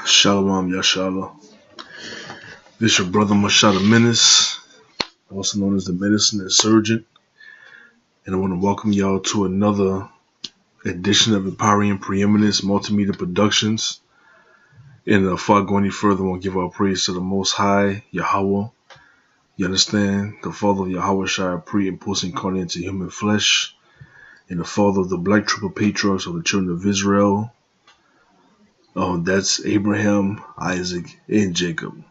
Shalom Yashala. This your brother Masha the Menace, also known as the Medicine Insurgent, and I want to welcome y'all to another edition of Empowering Preeminence Multimedia Productions. And before I go any further, I want to give our praise to the Most High, Yahweh. You understand? The Father of Yahweh Shai, pre and post incarnate into human flesh, and the Father of the Black Triple Patriarchs of the Children of Israel. That's Abraham, Isaac, and Jacob.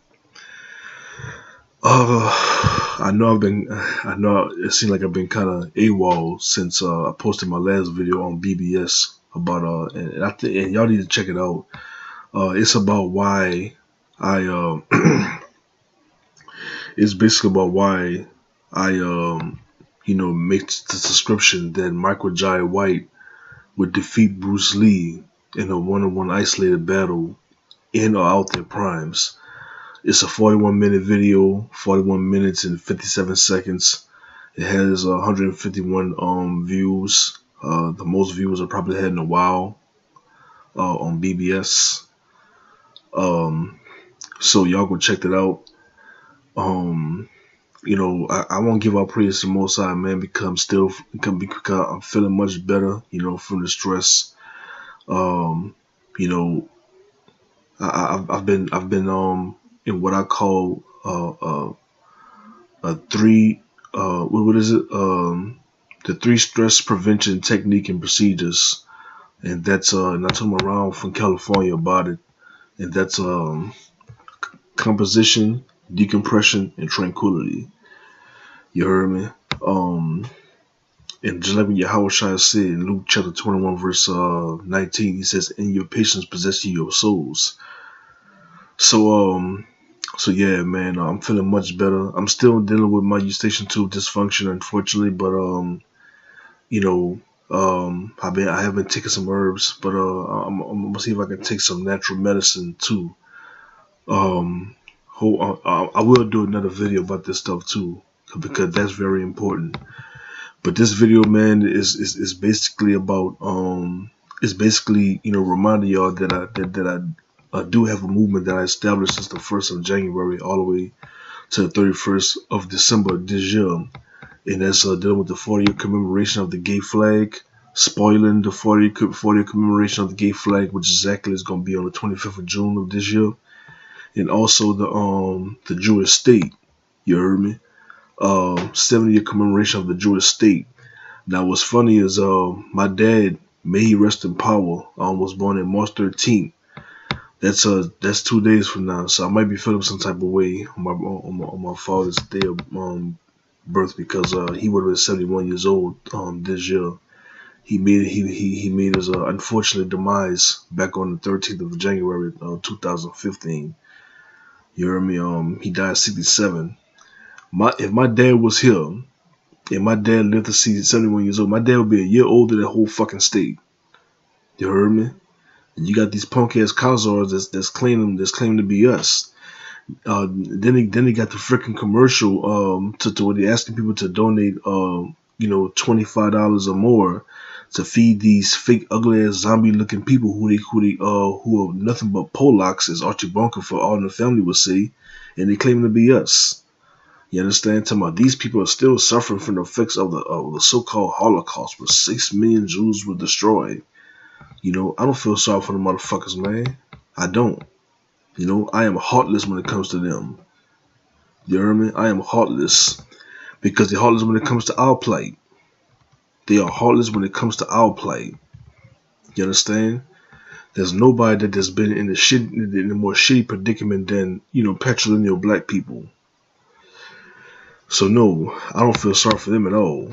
I know it seems like I've been kind of AWOL since I posted my last video on BBS about and I think and y'all need to check it out. It's about why I it's basically about why I make the subscription that Michael Jai White would defeat Bruce Lee in a one-on-one isolated battle in or out their primes. It's a 41-minute video, 41 minutes and 57 seconds. It has 151 views. The most views I probably had in a while on BBS. So y'all go check that out. I won't give out praise to the Most High, man, because I'm feeling much better, from the stress. I've been in what I call a three what is it the three stress prevention technique and procedures, and that's and I told them around from California about it, and that's composition, decompression, and tranquility. You heard me? And just like what Yahweh Shai said in Luke chapter 21 verse 19, he says, "In your patience possess ye your souls." So yeah, man, I'm feeling much better. I'm still dealing with my eustachian tube dysfunction, unfortunately, but I have been taking some herbs, but I'm gonna see if I can take some natural medicine too. I will do another video about this stuff too, because that's very important. But this video, man, is basically about reminding y'all that I do have a movement that I established since the 1st of January all the way to the 31st of December this year. And that's dealing with the 40-year commemoration of the gay flag, spoiling the 40-year commemoration of the gay flag, which exactly is going to be on the 25th of June of this year. And also the Jewish state, you heard me? 70-year commemoration of the Jewish state. Now what's funny is my dad, may he rest in power, was born on March 13th. That's 2 days from now, so I might be feeling some type of way on my father's day of birth, because he would have been 71 years old this year. He made his unfortunate demise back on the 13th of January 2015. You heard me? He died at 67. If my dad was here and my dad lived to see 71 years old, my dad would be a year older than the whole fucking state. You heard me? And you got these punk ass Khazars that's claiming to be us. Then they got the freaking commercial to where they're asking people to donate $25 or more to feed these fake ugly ass zombie looking people who are nothing but Polacks, as Archie Bunker for All in the Family would say, and they claim to be us. You understand? Talking about these people are still suffering from the effects of the so-called Holocaust, where 6 million Jews were destroyed. I don't feel sorry for the motherfuckers, man. I don't. I am heartless when it comes to them. You hear me? I am heartless, because they're heartless when it comes to our plight. They are heartless when it comes to our plight. You understand? There's nobody that's been in a more shitty predicament than patrilineal black people. So no, I don't feel sorry for them at all.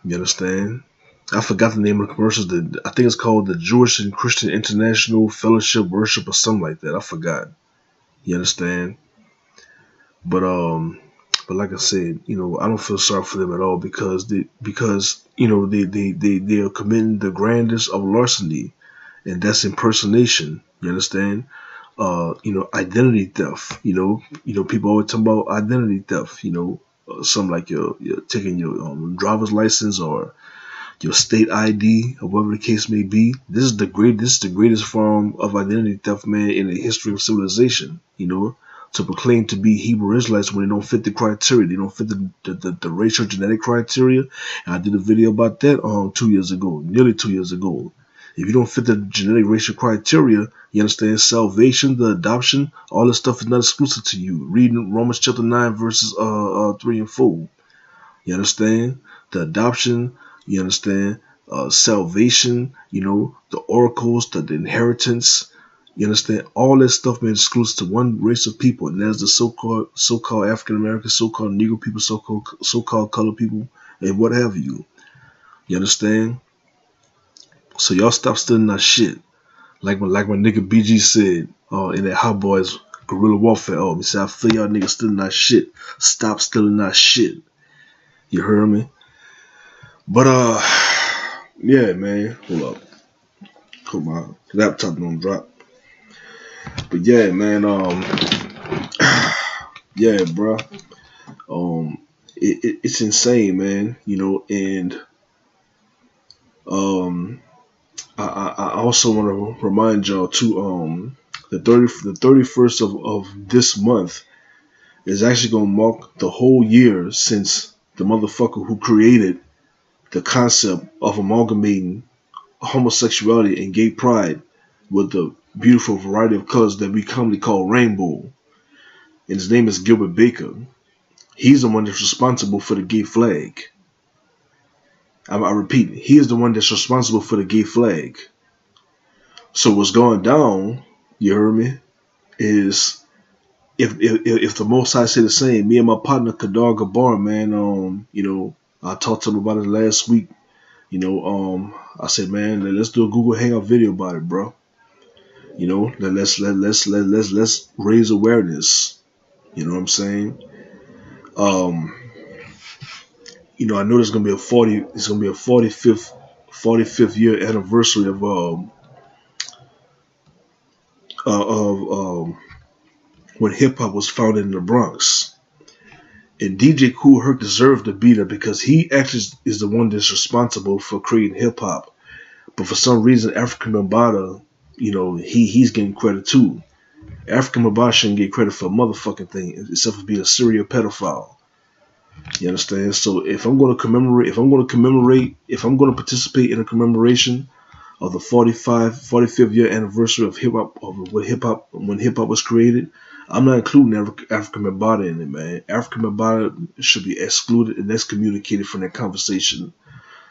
You understand? I forgot the name of the commercials. I think it's called the Jewish and Christian International Fellowship Worship or something like that. I forgot. You understand? But like I said, I don't feel sorry for them at all, because they are committing the grandest of larceny, and that's impersonation. You understand? Identity theft. People always talk about identity theft. Something like you're taking your driver's license, or your state ID, or whatever the case may be. This is the greatest form of identity theft, man, in the history of civilization. You know, to proclaim to be Hebrew Israelites when they don't fit the criteria, they don't fit the racial genetic criteria. And I did a video about that 2 years ago, nearly 2 years ago. If you don't fit the genetic racial criteria, you understand, salvation, the adoption, all this stuff is not exclusive to you. Reading Romans chapter 9 verses 3 and 4. You understand? The adoption, you understand, salvation, you know, the oracles, the inheritance, you understand, all that stuff been exclusive to one race of people, and that's the so-called African Americans, so-called Negro people, so-called colored people, and what have you. You understand? So y'all stop stealing that shit. Like my nigga BG said, in that Hot Boys Guerrilla Warfare. Oh, he said, I feel y'all niggas stealing that shit. Stop stealing that shit. You heard me? But yeah, man. Hold up. Hope my laptop don't drop. But yeah, man. Yeah, bro. It's insane, man. You know, and I also want to remind y'all too. The 31st of this month is actually gonna mark the whole year since the motherfucker who created the concept of amalgamating homosexuality and gay pride with the beautiful variety of colors that we commonly call rainbow. And his name is Gilbert Baker. He's the one that's responsible for the gay flag. I repeat, he is the one that's responsible for the gay flag. So what's going down, you heard me, is if the Most High say the same, me and my partner Kadar Gabar, man, you know, I talked to him about it last week. You know, I said, man, let's do a Google Hangout video about it, bro. You know, let's raise awareness. You know what I'm saying? You know, I know there's gonna be a 45th year anniversary of when hip hop was founded in the Bronx. And DJ Kool Herc deserved to be there because he actually is the one that's responsible for creating hip hop. But for some reason, Afrika Bambaataa, you know, he's getting credit too. Afrika Bambaataa shouldn't get credit for a motherfucking thing except for being a serial pedophile. You understand? So if I'm going to participate in a commemoration of the 45th year anniversary of hip hop, when hip hop was created, I'm not including Afrika Bambaataa in it, man. Afrika Bambaataa should be excluded and excommunicated from that conversation,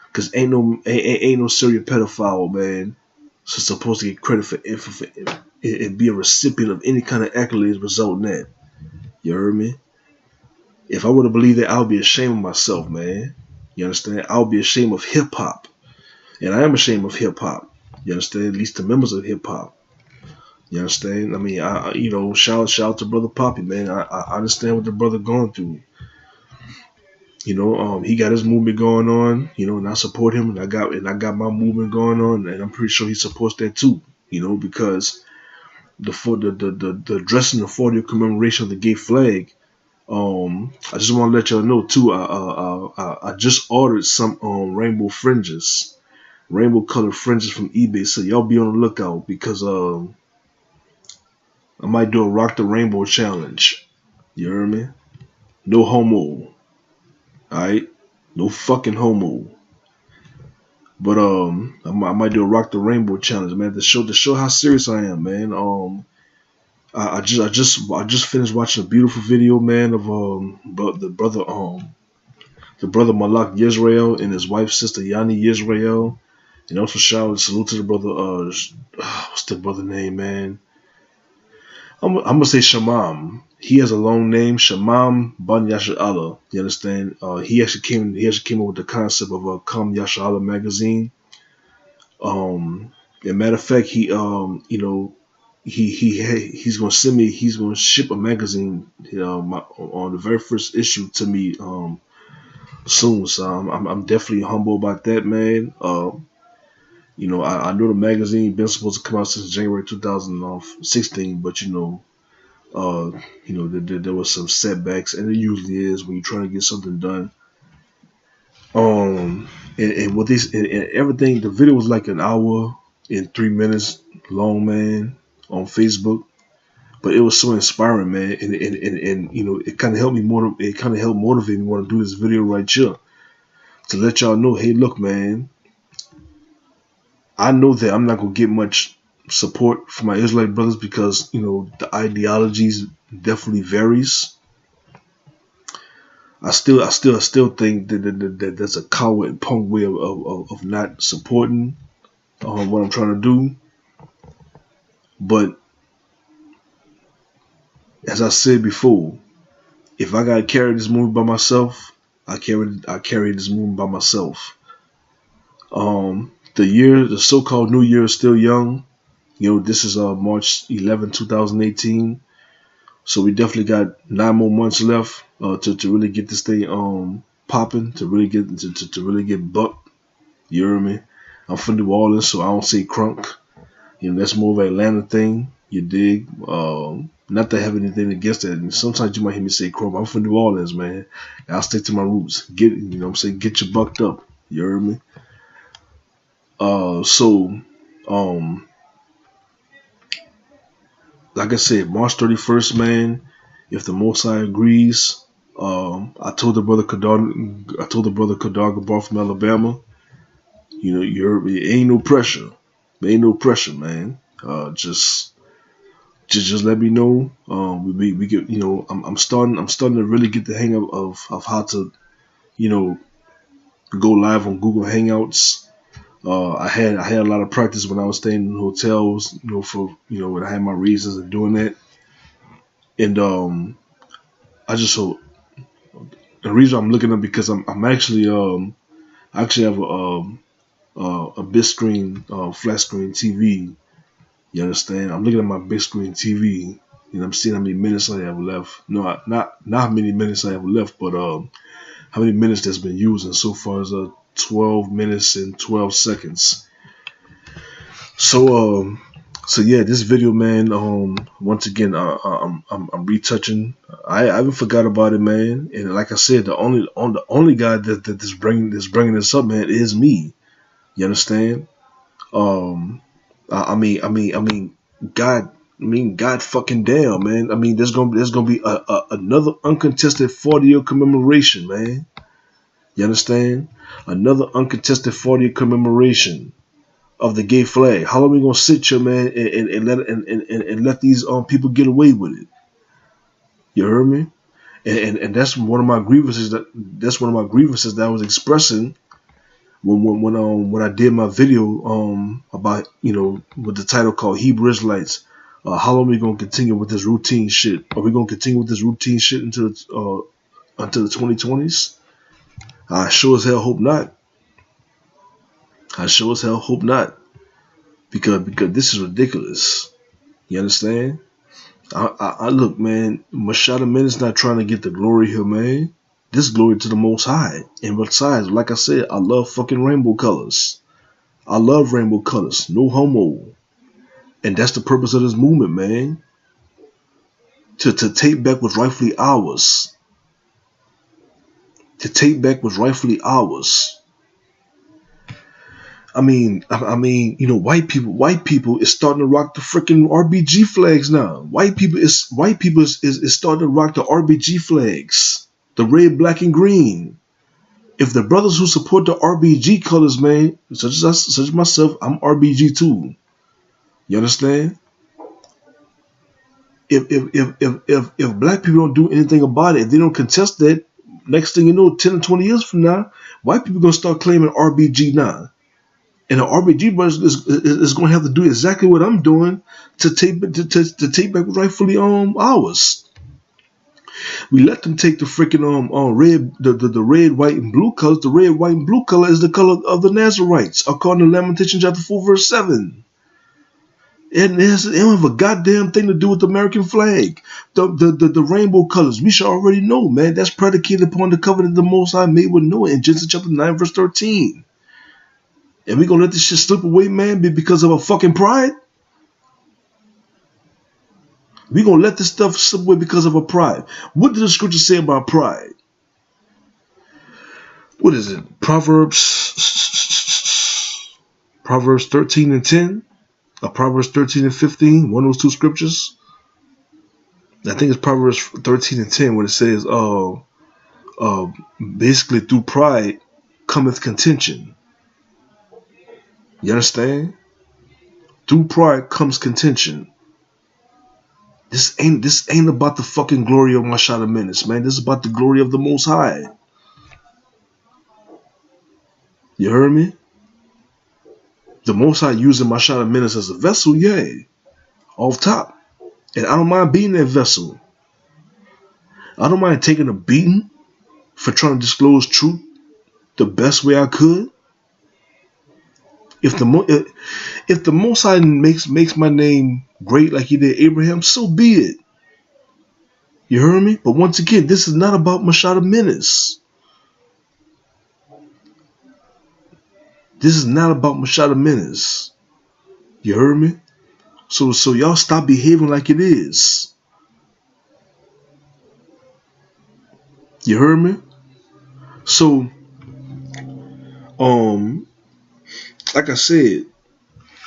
because ain't no serial pedophile, man, so supposed to get credit for and be a recipient of any kind of accolades resulting in that. You heard me? If I were to believe that, I would be ashamed of myself, man. You understand? I would be ashamed of hip hop, and I am ashamed of hip hop. You understand? At least the members of hip hop. You understand? I mean, you know, shout out to Brother Poppy, man. I understand what the brother going through. You know, he got his movement going on, you know, and I support him, and I got my movement going on, and I'm pretty sure he supports that too, you know, because the addressing the 40th commemoration of the gay flag. I just want to let y'all know too. I just ordered some rainbow colored fringes from eBay, so y'all be on the lookout because I might do a rock the rainbow challenge. You hear me? No homo. Alright? No fucking homo. But I might do a rock the rainbow challenge, man, to show how serious I am, man. I just finished watching a beautiful video, man, of the brother Malak Yisrael and his wife sister Yani Yisrael. And also salute to the brother what's the brother name, man? I'm gonna say Shamam. He has a long name, Shamam Ban Yasha Allah. You understand? He actually came up with the concept of a Come Yasha Allah magazine. As a matter of fact, he you know, he's gonna ship a magazine, you know, on the very first issue to me soon. So I'm definitely humble about that, man. You know, I know the magazine been supposed to come out since January 2016, but you know, there was some setbacks, and it usually is when you're trying to get something done. And what these and everything, the video was like an hour and 3 minutes long, man, on Facebook. But it was so inspiring, man, and you know, it kind of helped me it kind of helped motivate me want to do this video right here to let y'all know, hey, look, man, I know that I'm not gonna get much support from my Israelite brothers because you know the ideologies definitely varies. I still think that that's a coward and punk way of not supporting what I'm trying to do. But as I said before, if I gotta carry this movie by myself, I carry this movie by myself. The so-called New Year is still young. You know, this is March 11, 2018. So we definitely got 9 more months left to really get this thing popping, to really get to really get bucked. You hear me? I'm from New Orleans, so I don't say crunk. You know, that's more of an Atlanta thing. You dig? Not to have anything against that. And sometimes you might hear me say crunk. I'm from New Orleans, man. I'll stick to my roots. You know what I'm saying? Get you bucked up. You hear me? So, um, like I said, March 31st, man. If the Most High agrees, I told the brother Kadar Gabar from Alabama. You know, it ain't no pressure. There ain't no pressure, man. Just let me know. We get, you know, I'm starting to really get the hang of how to, you know, go live on Google Hangouts. I had a lot of practice when I was staying in hotels, you know, for, you know, when I had my reasons of doing that. And I just hope the reason I'm looking up because I'm actually I actually have a big screen flat screen TV. You understand? I'm looking at my big screen TV and I'm seeing how many minutes I have left. No, not how many minutes I have left, but how many minutes that's been used, and so far as 12 minutes and 12 seconds. So yeah, this video, man. Once again, I'm retouching. I haven't forgot about it, man. And like I said, the only guy that's bringing this up, man, is me. You understand? Um, I mean, God. I mean, God fucking damn, man. I mean, there's gonna be another uncontested 40-year commemoration, man. You understand? Another uncontested 40-year commemoration of the gay flag. How long are we gonna sit here, man, and let these people get away with it? You heard me? And that's one of my grievances. That's one of my grievances that I was expressing when I did my video about, you know, with the title called Hebrew Israelites. How long are we gonna continue with this routine shit? Are we gonna continue with this routine shit until the 2020s? I sure as hell hope not. I sure as hell hope not. Because this is ridiculous. You understand? I look, man. Masha the Menace not trying to get the glory here, man. This glory to the Most High. And besides, like I said, I love fucking rainbow colors. I love rainbow colors. No homo. And that's the purpose of this movement, man. To take back what's rightfully ours. To take back what's rightfully ours. I mean, you know, white people is starting to rock the freaking RBG flags now. White people is starting to rock the RBG flags, the red, black, and green. If the brothers who support the RBG colors, man, such as myself, I'm RBG too. You understand? If black people don't do anything about it, if they don't contest that, next thing you know, 10 or 20 years from now, white people gonna start claiming RBG now. And the RBG brothers is going to have to do exactly what I'm doing to take back rightfully ours. We let them take the freaking red, the red, white, and blue colors. The red, white, and blue color is the color of the Nazarites, according to Lamentation chapter 4, verse 7. And it don't have a goddamn thing to do with the American flag. The rainbow colors, we should already know, man. That's predicated upon the covenant the Most High made with Noah in Genesis chapter 9, verse 13. And we gonna let this shit slip away, man, because of a fucking pride? We gonna let this stuff slip away because of a pride. What did the scripture say about pride? what is it? Proverbs 13 and 10, or Proverbs 13 and 15, one of those two scriptures. I think it's Proverbs 13 and 10 when it says, basically through pride cometh contention. You understand? Through pride comes contention. This ain't about the fucking glory of Masha the Menace, man. This is about the glory of the Most High. You heard me? The Most High using Masha the Menace as a vessel, yeah. Off top. And I don't mind being that vessel. I don't mind taking a beating for trying to disclose truth the best way I could. If the Most High makes my name great like he did Abraham, so be it. You heard me? But once again, this is not about Masha the Menace. This is not about Masha the Menace. You heard me? So y'all stop behaving like it is. You heard me? So, like I said,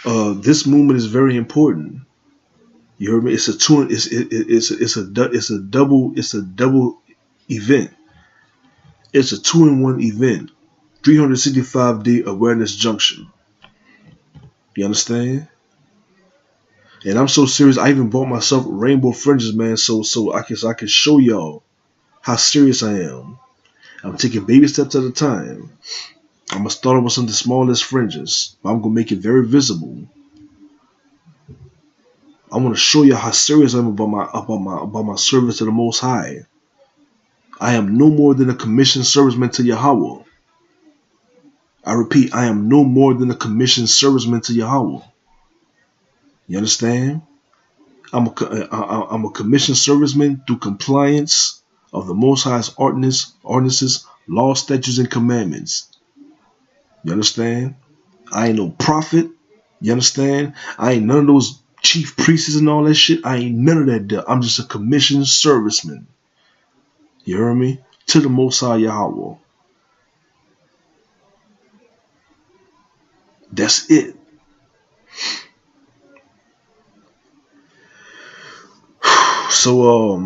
this movement is very important. You heard me? It's a double event. It's a 2-in-1 event. 365-day awareness junction. You understand? And I'm so serious. I even bought myself rainbow fringes, man, so I can show y'all how serious I am. I'm taking baby steps at a time. I'm gonna start off with some of the smallest fringes, but I'm gonna make it very visible. I want to show you how serious I am about my service to the Most High. I am no more than a commissioned serviceman to Yahweh. I repeat, I am no more than a commissioned serviceman to Yahweh. You understand? I'm a commissioned serviceman through compliance of the Most High's ordinances, laws, statutes, and commandments. You understand? I ain't no prophet. You understand? I ain't none of those chief priests and all that shit. I ain't none of that. I'm just a commissioned serviceman. You hear me? To the Most High Yahweh. That's it. So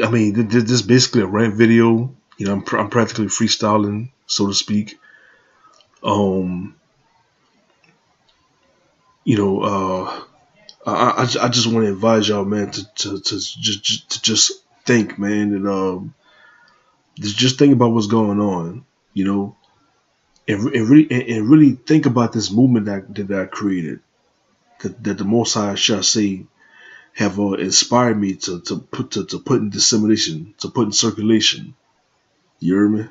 I mean, this is basically a rant video. You know, I'm practically freestyling, so to speak. I just want to advise y'all, man, to just think, man, and just think about what's going on, you know, and really think about this movement that I created, that the Most High shall say have inspired me to put in dissemination, to put in circulation. You hear me?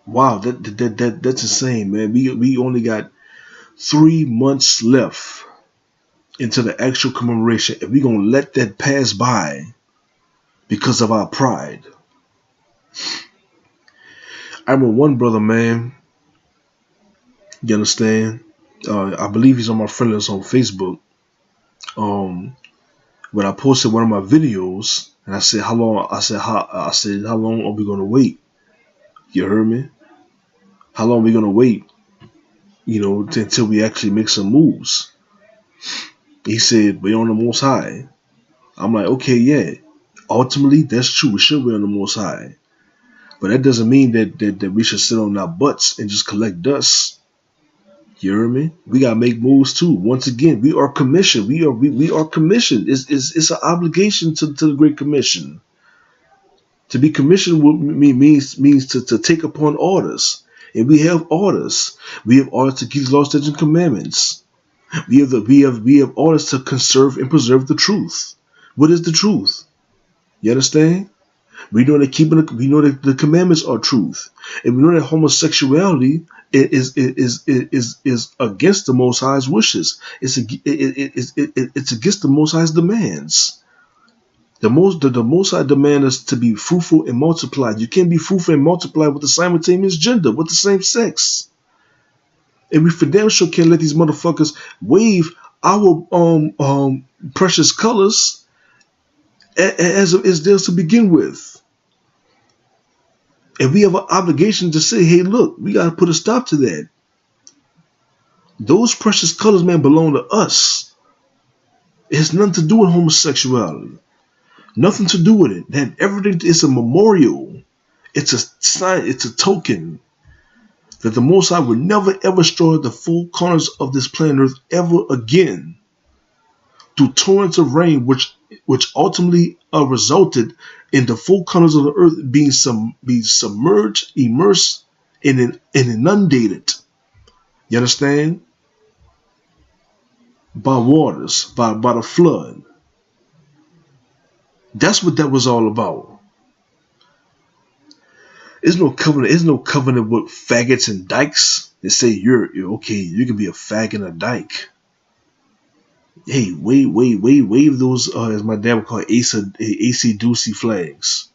Wow, that's insane, man. We only got 3 months left into the actual commemoration, and we're gonna let that pass by because of our pride. I remember one brother, man. You understand? I believe he's on my friend list on Facebook. When I posted one of my videos, and I said, how long are we gonna wait? You heard me? How long are we gonna wait? You know, until we actually make some moves. He said, we're on the Most High. I'm like, okay, yeah. Ultimately, that's true. We should be on the Most High. But that doesn't mean that we should sit on our butts and just collect dust. You hear me? We gotta make moves too. Once again, we are commissioned. We are commissioned. It's an obligation to the Great Commission. To be commissioned means to take upon orders. And we have orders. We have orders to keep the law, statutes, and commandments. We have orders to conserve and preserve the truth. What is the truth? You understand? We know that the commandments are truth, and we know that homosexuality is against the Most High's wishes. It's against the Most High's demands. The Most High demand us to be fruitful and multiply. You can't be fruitful and multiply with the simultaneous gender, with the same sex. And we for damn sure can't let these motherfuckers wave our precious colors as is theirs to begin with. And we have an obligation to say, hey, look, we got to put a stop to that. Those precious colors, man, belong to us. It has nothing to do with homosexuality. Nothing to do with it. That everything is a memorial. It's a sign. It's a token that the Most High would never ever destroy the full corners of this planet Earth ever again through torrents of rain, which ultimately resulted in the full corners of the earth being submerged, immersed, and inundated. You understand? By waters, by the flood. That's what that was all about. There's no covenant with faggots and dykes. They say you're okay, you can be a fag and a dyke. Hey, wave those as my dad would call it, AC Doocy flags.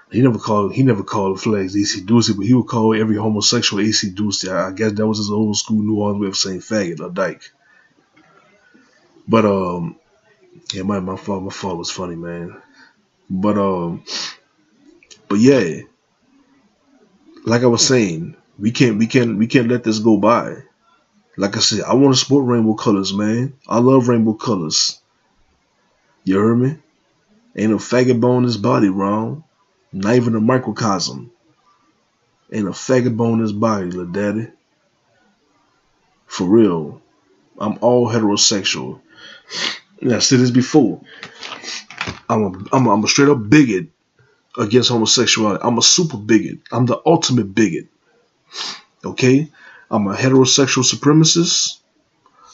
He never called the flags AC Doocy, but he would call every homosexual AC Doocy. I guess that was his old school New Orleans way of saying faggot or dyke. But yeah, my fault was funny, man. But yeah, like I was saying, we can't let this go by. Like I said, I want to support rainbow colors, man. I love rainbow colors. You heard me? Ain't no faggot bone in his body, wrong. Not even a microcosm. Ain't a faggot bone in his body, little daddy. For real. I'm all heterosexual. And I said this before. I'm a straight up bigot against homosexuality. I'm a super bigot. I'm the ultimate bigot. Okay? I'm a heterosexual supremacist.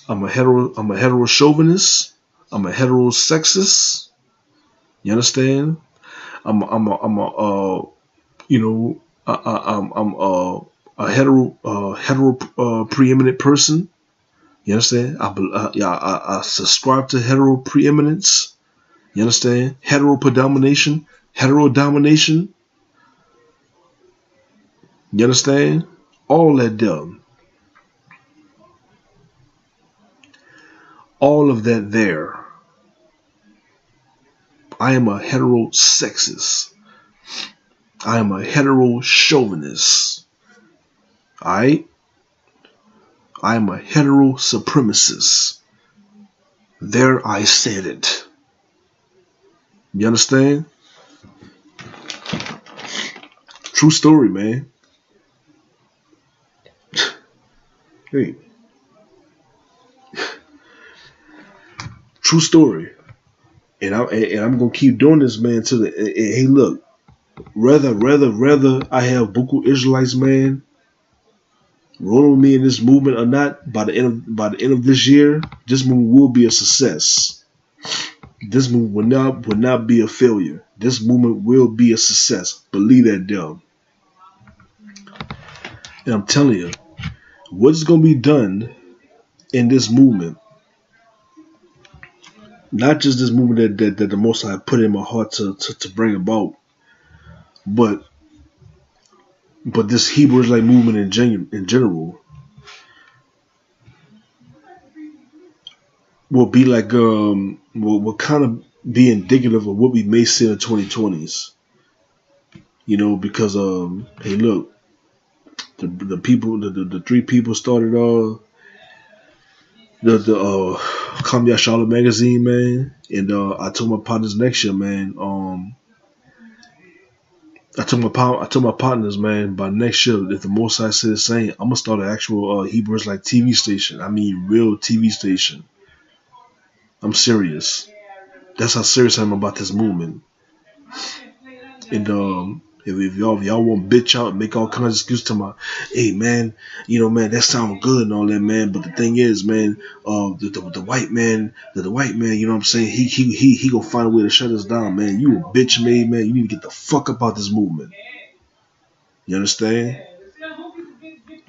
I'm a hetero chauvinist. I'm a heterosexist. You understand? I'm a hetero preeminent person. You understand? I subscribe to hetero preeminence. You understand? Hetero predomination. Hetero domination. You understand? All that dumb. All of that there. I am a heterosexist. I am a hetero chauvinist. Alright? I am a hetero supremacist. There I said it. You understand? True story, man. Hey. True story. And I'm gonna keep doing this, man, to the hey look. Rather I have Buku Israelites, man, rolling with me in this movement or not, by the end of this year, this movement will be a success. This movement will not be a failure. This movement will be a success. Believe that, damn. And I'm telling you, what's gonna be done in this movement, not just this movement that the Most High put in my heart to bring about, but this Hebrew Israelite movement in general will be like will kind of be indicative of what we may see in the 2020s. You know, because hey look, the people, the three people started the Kamya Charlotte magazine, man, and I told my partners next year, man. I told my partners, man, by next year, if the Most High said the same, I'm gonna start an actual Hebrew Israelite TV station. I mean, real TV station. I'm serious. That's how serious I am about this movement. And if y'all want to bitch out and make all kinds of excuses to my, hey man, you know man, that sounds good and all that, man. But the thing is, man, the white man, you know what I'm saying? He gonna find a way to shut us down, man. You a bitch made, man. You need to get the fuck up out this movement. You understand?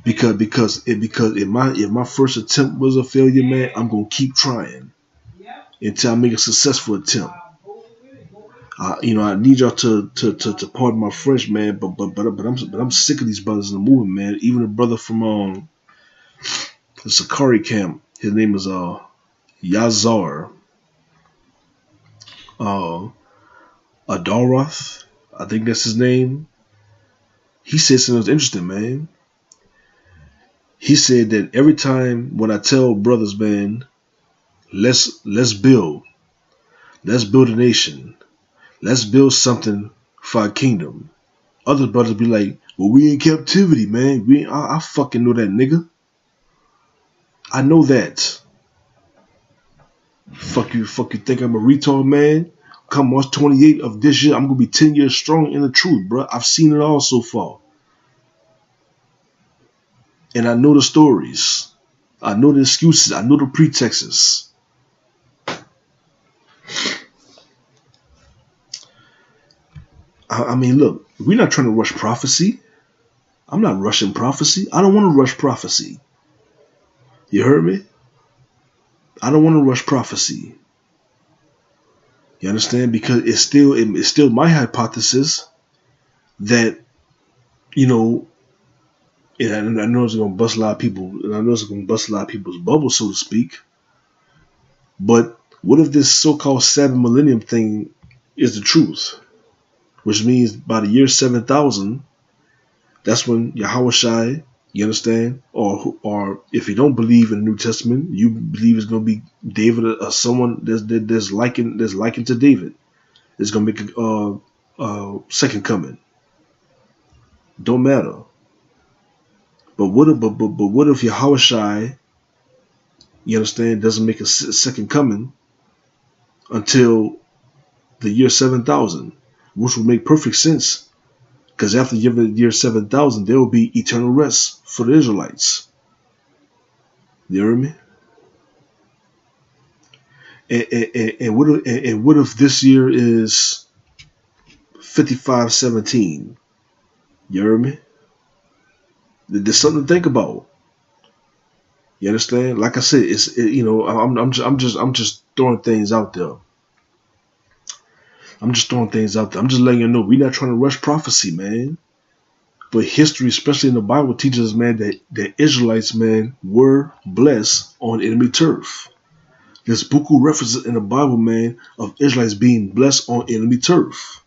Because if my first attempt was a failure, man, I'm gonna keep trying until I make a successful attempt. You know, I need y'all to pardon my French, man, but I'm sick of these brothers in the movement, man. Even a brother from the Sakari camp, his name is Yazar. Adalroth, I think that's his name. He said something that's interesting, man. He said that every time when I tell brothers, man, let's build a nation, let's build something for our kingdom. Other brothers be like, well, we in captivity, man. I fucking know that, nigga. I know that. Fuck you think I'm a retard, man? Come March 28th of this year, I'm gonna be 10 years strong in the truth, bro. I've seen it all so far. And I know the stories. I know the excuses. I know the pretexts. I mean, look, we're not trying to rush prophecy. I'm not rushing prophecy. I don't want to rush prophecy. You heard me? I don't want to rush prophecy. You understand? Because it's still my hypothesis that, you know, and I know it's gonna bust a lot of people, and I know it's gonna bust a lot of people's bubbles, so to speak. But what if this so-called 7 millennium thing is the truth? Which means by the year 7000, that's when Yahushua, you understand, or if you don't believe in the New Testament, you believe it's going to be David or someone that's likened to David. It's going to make a second coming. Don't matter. But what if Yahushua, you understand, doesn't make a second coming until the year 7000, which would make perfect sense. Because after the year 7000, there will be eternal rest for the Israelites. You hear me? And what if this year is 5517? You hear me? There's something to think about. You understand? Like I said, I'm just throwing things out there. I'm just letting you know we're not trying to rush prophecy, man. But history, especially in the Bible, teaches us, man, that the Israelites, man, were blessed on enemy turf. There's buku references in the Bible, man, of Israelites being blessed on enemy turf.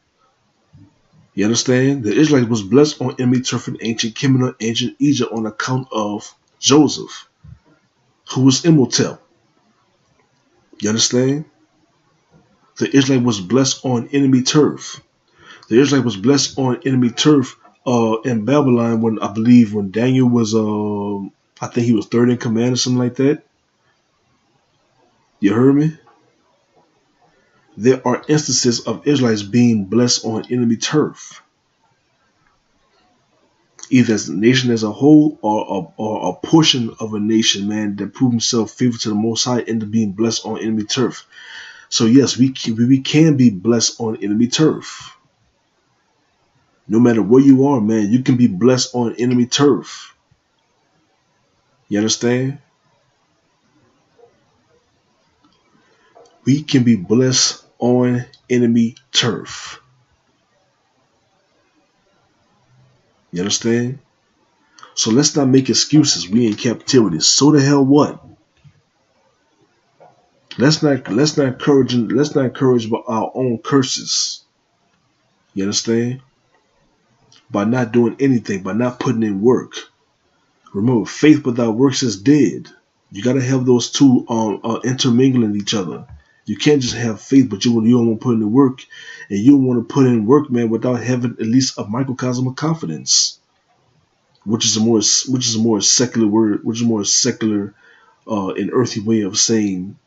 You understand? The Israelites was blessed on enemy turf in ancient Kemet, ancient Egypt, on account of Joseph, who was Imhotep. You understand? The Israelite was blessed on enemy turf. The Israelite was blessed on enemy turf in Babylon when Daniel was, I think he was third in command or something like that. You heard me? There are instances of Israelites being blessed on enemy turf, either as a nation as a whole or a portion of a nation, man, that proved himself faithful to the Most High, end up being blessed on enemy turf. So yes, we can be blessed on enemy turf. No matter where you are, man, you can be blessed on enemy turf. You understand? We can be blessed on enemy turf. You understand? So let's not make excuses. We in captivity. So the hell what? Let's not encourage our own curses. You understand? By not doing anything, by not putting in work. Remember, faith without works is dead. You gotta have those two intermingling each other. You can't just have faith, but you don't want to put in the work, and you don't want to put in work, man, without having at least a microcosm of confidence, which is a more secular word, which is a more secular and earthy way of saying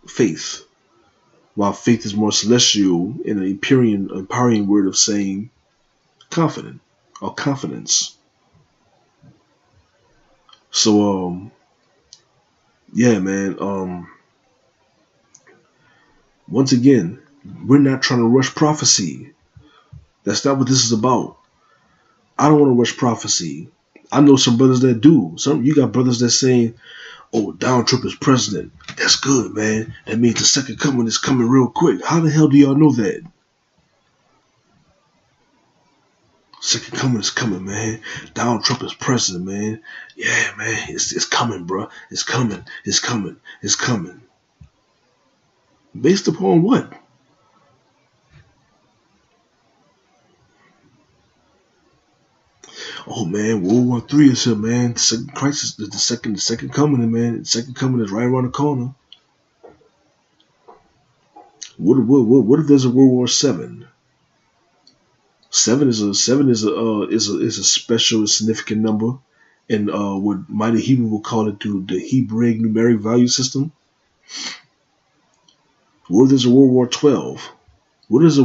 faith, while faith is more celestial and an empowering word of saying confident or confidence. So yeah, man. Once again, we're not trying to rush prophecy. That's not what this is about. I don't want to rush prophecy. I know some brothers that do. You got brothers that saying, "Oh, Donald Trump is president. That's good, man. That means the second coming is coming real quick." How the hell do y'all know that? Second coming is coming, man. Donald Trump is president, man. Yeah, man. It's coming, bro. It's coming. It's coming. It's coming. Based upon what? Oh man, World War III is here, man. The second crisis, the second coming, man. The second coming is right around the corner. What if there's a World War VII? Seven is a special significant number, and what Mighty Hebrew will call it through the Hebraic numeric value system. What if there's a World War 12? What if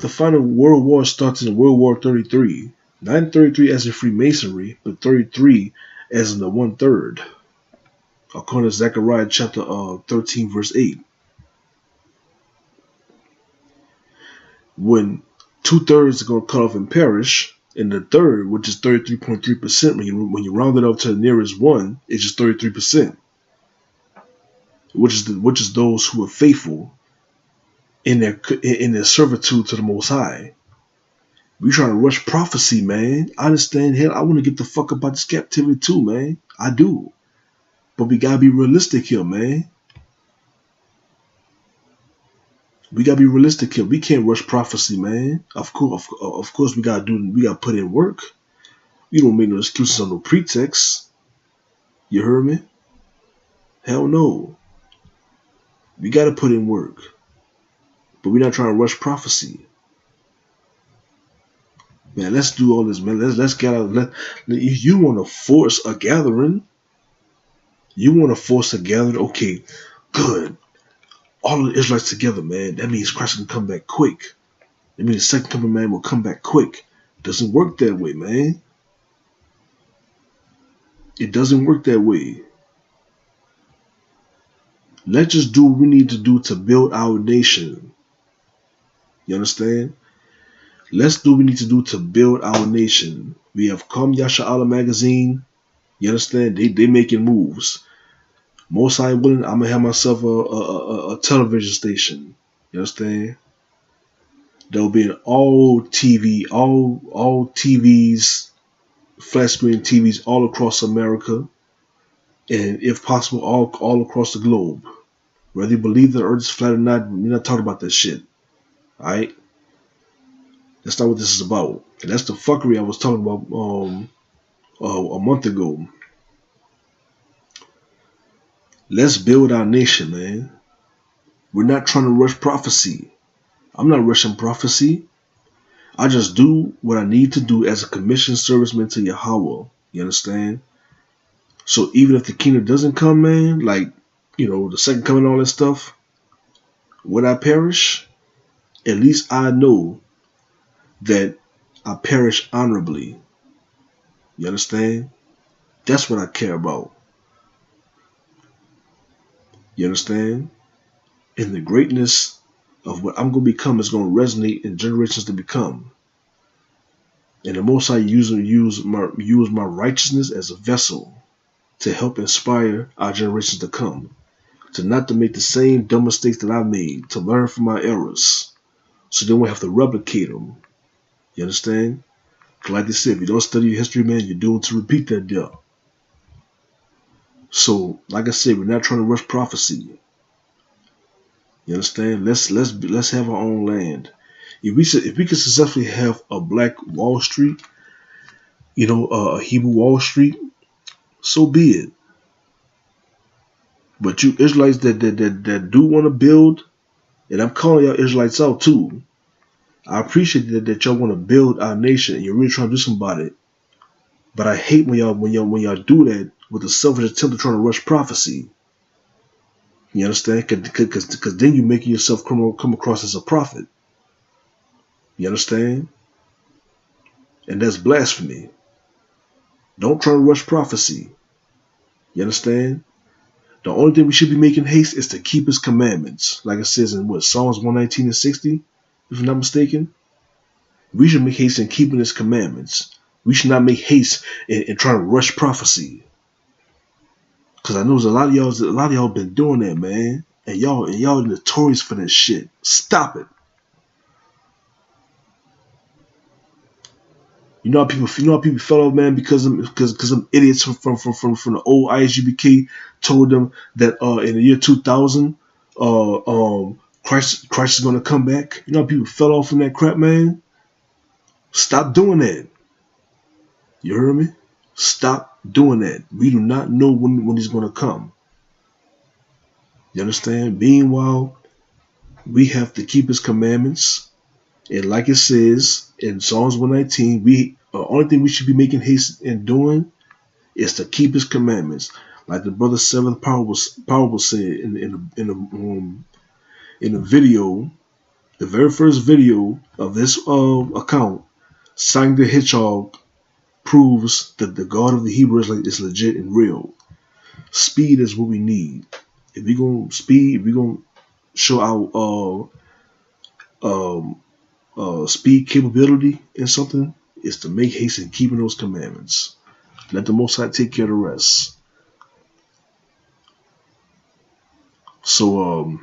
the final World War starts in World War 33? Not 33 as in Freemasonry, but 33 as in the 1/3. According to Zechariah chapter 13, verse 8. When 2/3 are going to cut off and perish, and the third, which is 33.3%, when you round it up to the nearest one, it's just 33%, which is those who are faithful in their servitude to the Most High. We trying to rush prophecy, man. I understand. Hell, I want to get the fuck about this captivity too, man. I do, but we gotta be realistic here, man. We gotta be realistic here. We can't rush prophecy, man. Of course, we gotta put in work. We don't make no excuses on no pretext. You heard me? Hell no. We gotta put in work, but we're not trying to rush prophecy. Man, let's do all this, man. Let's get out. You want to force a gathering? Okay, good. All of the Israelites together, man. That means Christ can come back quick. That means the second coming, man, will come back quick. Doesn't work that way, man. It doesn't work that way. Let's just do what we need to do to build our nation. You understand? Let's do what we need to do to build our nation. We have Come Yasha Allah magazine. You understand? They making moves. Most High willing, I'm gonna have myself a television station. You understand? There'll be an all TVs, flat screen TVs all across America, and if possible, all across the globe. Whether you believe the earth is flat or not, we're not talking about that shit. Alright? That's not what this is about. And that's the fuckery I was talking about a month ago. Let's build our nation, man. We're not trying to rush prophecy. I'm not rushing prophecy. I just do what I need to do as a commissioned serviceman to Yahweh. You understand? So even if the kingdom doesn't come, man, like, the second coming and all that stuff, when I perish, at least I know that I perish honorably. You understand? That's what I care about. You understand? And the greatness of what I'm going to become is going to resonate in generations to become. And the Most High use my righteousness as a vessel to help inspire our generations to come. To not to make the same dumb mistakes that I made. To learn from my errors. So then we have to replicate them. You understand? Like they said, if you don't study your history, man, you're doomed to repeat that deal. So, like I said, we're not trying to rush prophecy. You understand? Let's have our own land. If we could successfully have a black Wall Street, a Hebrew Wall Street, so be it. But you Israelites that do want to build, and I'm calling y'all Israelites out too. I appreciate that y'all want to build our nation and you're really trying to do something about it. But I hate when y'all do that with a selfish attempt to try to rush prophecy. You understand? Because then you're making yourself come across as a prophet. You understand? And that's blasphemy. Don't try to rush prophecy. You understand? The only thing we should be making haste is to keep his commandments. Like it says in Psalms 119 and 60, if I'm not mistaken. We should make haste in keeping his commandments. We should not make haste in trying to rush prophecy. Because I know there's a lot of y'all been doing that, man. And y'all notorious for that shit. Stop it. You know how people fell off, man, because some idiots from the old ISUBK told them that in the year 2000 Christ is gonna come back. You know how people fell off in that crap, man. Stop doing that. You heard me? Stop doing that. We do not know when he's gonna come. You understand? Meanwhile, we have to keep his commandments. And like it says in Psalms 119, we only thing we should be making haste in doing is to keep his commandments. Like the brother Seventh Powerful said in the video, the very first video of this account, Sang the Hedgehog proves that the God of the Hebrews is legit and real. Speed is what we need. If we gonna speed, we gonna show our speed capability in something, is to make haste in keeping those commandments. Let the Most High take care of the rest. So,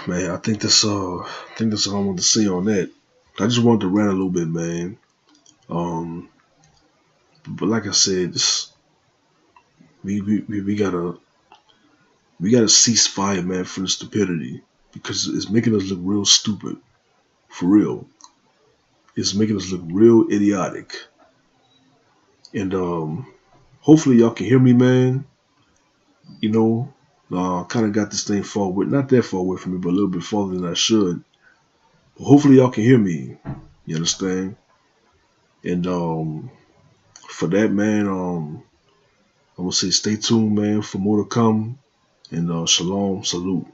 man, I think that's all I wanted to say on that. I just wanted to rant a little bit, man. But like I said, we gotta cease fire, man, from the stupidity, because it's making us look real stupid, for real. It's making us look real idiotic. And hopefully y'all can hear me, man. You know, kind of got this thing far away, not that far away from me, but a little bit farther than I should. But hopefully y'all can hear me. You understand? And for that, man, I'm gonna say stay tuned, man, for more to come. And shalom, salute.